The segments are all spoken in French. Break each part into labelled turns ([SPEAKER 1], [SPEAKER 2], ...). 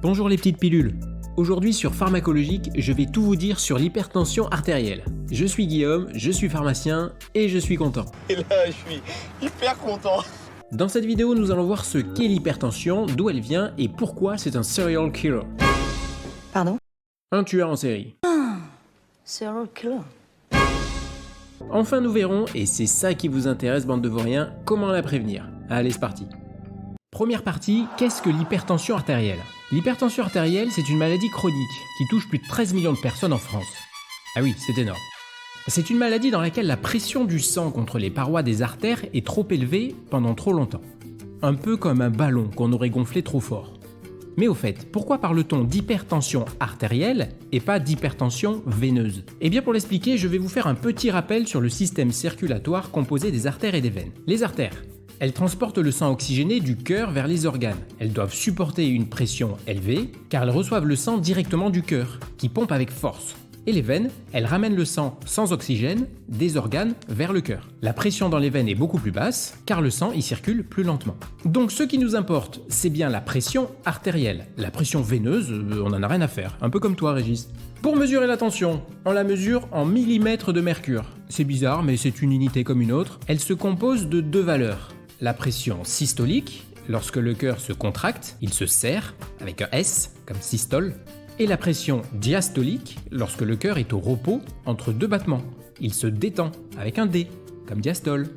[SPEAKER 1] Bonjour les petites pilules. Aujourd'hui sur Pharmacologique, je vais tout vous dire sur l'hypertension artérielle. Je suis Guillaume, je suis pharmacien et je suis content.
[SPEAKER 2] Et là, je suis hyper content.
[SPEAKER 1] Dans cette vidéo, nous allons voir ce qu'est l'hypertension, d'où elle vient et pourquoi c'est un serial killer.
[SPEAKER 3] Pardon?
[SPEAKER 1] Un tueur en série.
[SPEAKER 3] Serial killer.
[SPEAKER 1] Enfin nous verrons, et c'est ça qui vous intéresse bande de vauriens, comment la prévenir. Allez c'est parti. Première partie, qu'est-ce que l'hypertension artérielle? L'hypertension artérielle, c'est une maladie chronique qui touche plus de 13 millions de personnes en France. Ah oui, c'est énorme. C'est une maladie dans laquelle la pression du sang contre les parois des artères est trop élevée pendant trop longtemps. Un peu comme un ballon qu'on aurait gonflé trop fort. Mais au fait, pourquoi parle-t-on d'hypertension artérielle et pas d'hypertension veineuse? Eh bien pour l'expliquer, je vais vous faire un petit rappel sur le système circulatoire composé des artères et des veines. Les artères, elles transportent le sang oxygéné du cœur vers les organes. Elles doivent supporter une pression élevée car elles reçoivent le sang directement du cœur, qui pompe avec force. Et les veines, elles ramènent le sang sans oxygène des organes vers le cœur. La pression dans les veines est beaucoup plus basse car le sang y circule plus lentement. Donc ce qui nous importe, c'est bien la pression artérielle. La pression veineuse, on n'en a rien à faire, un peu comme toi Régis. Pour mesurer la tension, on la mesure en millimètres de mercure. C'est bizarre mais c'est une unité comme une autre. Elle se compose de deux valeurs. La pression systolique, lorsque le cœur se contracte, il se serre avec un S comme systole. Et la pression diastolique, lorsque le cœur est au repos entre deux battements. Il se détend avec un D, comme diastole.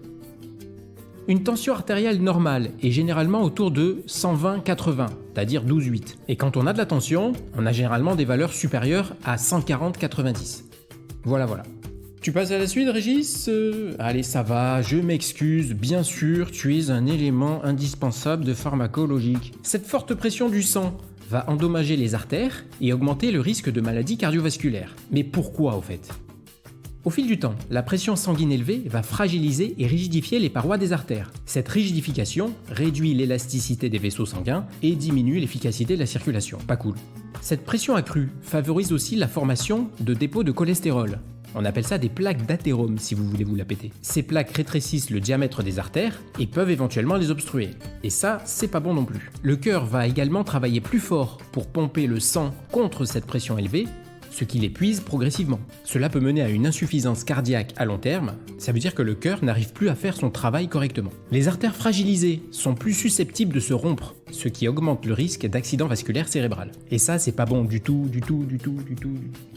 [SPEAKER 1] Une tension artérielle normale est généralement autour de 120-80, c'est-à-dire 12,8. Et quand on a de la tension, on a généralement des valeurs supérieures à 140-90. Voilà. Tu passes à la suite, Régis? Allez, ça va, je m'excuse, bien sûr, tu es un élément indispensable de pharmacologique. Cette forte pression du sang va endommager les artères et augmenter le risque de maladies cardiovasculaires. Mais pourquoi au fait? Au fil du temps, la pression sanguine élevée va fragiliser et rigidifier les parois des artères. Cette rigidification réduit l'élasticité des vaisseaux sanguins et diminue l'efficacité de la circulation. Pas cool. Cette pression accrue favorise aussi la formation de dépôts de cholestérol. On appelle ça des plaques d'athérome si vous voulez vous la péter. Ces plaques rétrécissent le diamètre des artères et peuvent éventuellement les obstruer. Et ça, c'est pas bon non plus. Le cœur va également travailler plus fort pour pomper le sang contre cette pression élevée, ce qui l'épuise progressivement. Cela peut mener à une insuffisance cardiaque à long terme, ça veut dire que le cœur n'arrive plus à faire son travail correctement. Les artères fragilisées sont plus susceptibles de se rompre, ce qui augmente le risque d'accident vasculaire cérébral. Et ça, c'est pas bon du tout.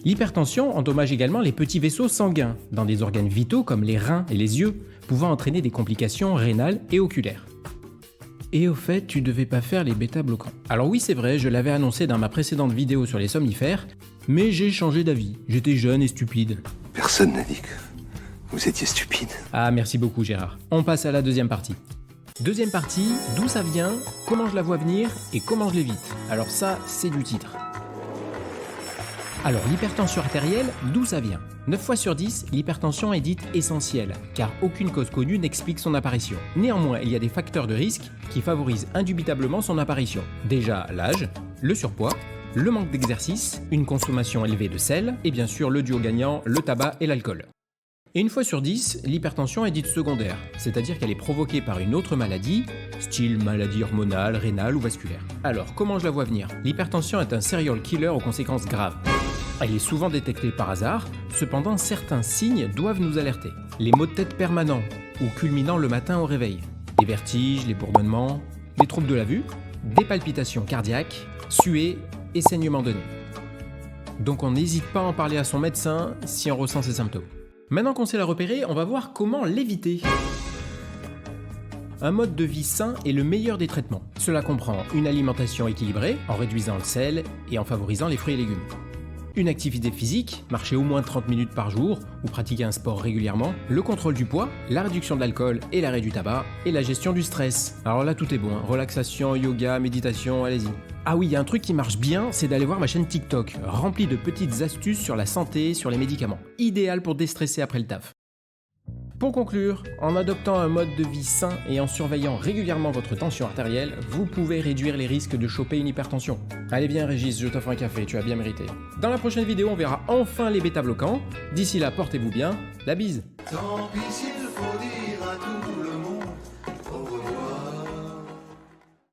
[SPEAKER 1] L'hypertension endommage également les petits vaisseaux sanguins, dans des organes vitaux comme les reins et les yeux, pouvant entraîner des complications rénales et oculaires. Et au fait, tu devais pas faire les bêta-bloquants. Alors oui, c'est vrai, je l'avais annoncé dans ma précédente vidéo sur les somnifères, mais j'ai changé d'avis. J'étais jeune et stupide.
[SPEAKER 2] Personne n'a dit que vous étiez stupide.
[SPEAKER 1] Ah, merci beaucoup Gérard. On passe à la deuxième partie. Deuxième partie, d'où ça vient, comment je la vois venir et comment je l'évite. Alors ça, c'est du titre. Alors l'hypertension artérielle, d'où ça vient? 9 fois sur 10, l'hypertension est dite essentielle, car aucune cause connue n'explique son apparition. Néanmoins, il y a des facteurs de risque qui favorisent indubitablement son apparition. Déjà l'âge, le surpoids, le manque d'exercice, une consommation élevée de sel, et bien sûr le duo gagnant, le tabac et l'alcool. Et une fois sur 10, l'hypertension est dite secondaire, c'est-à-dire qu'elle est provoquée par une autre maladie, style maladie hormonale, rénale ou vasculaire. Alors, comment je la vois venir? L'hypertension est un serial killer aux conséquences graves. Elle est souvent détectée par hasard, cependant certains signes doivent nous alerter. Les maux de tête permanents ou culminant le matin au réveil, les vertiges, les bourdonnements, les troubles de la vue, des palpitations cardiaques, suées et saignements de nez. Donc on n'hésite pas à en parler à son médecin si on ressent ces symptômes. Maintenant qu'on sait la repérer, on va voir comment l'éviter. Un mode de vie sain est le meilleur des traitements. Cela comprend une alimentation équilibrée en réduisant le sel et en favorisant les fruits et légumes. Une activité physique, marcher au moins 30 minutes par jour ou pratiquer un sport régulièrement, le contrôle du poids, la réduction de l'alcool et l'arrêt du tabac, et la gestion du stress. Alors là tout est bon, relaxation, yoga, méditation, allez-y. Ah oui, il y a un truc qui marche bien, c'est d'aller voir ma chaîne TikTok, remplie de petites astuces sur la santé, sur les médicaments. Idéal pour déstresser après le taf. Pour conclure, en adoptant un mode de vie sain et en surveillant régulièrement votre tension artérielle, vous pouvez réduire les risques de choper une hypertension. Allez bien Régis, je t'offre un café, tu as bien mérité. Dans la prochaine vidéo, on verra enfin les bêta-bloquants. D'ici là, portez-vous bien, la bise.
[SPEAKER 4] Tant pis s'il faut dire à tout le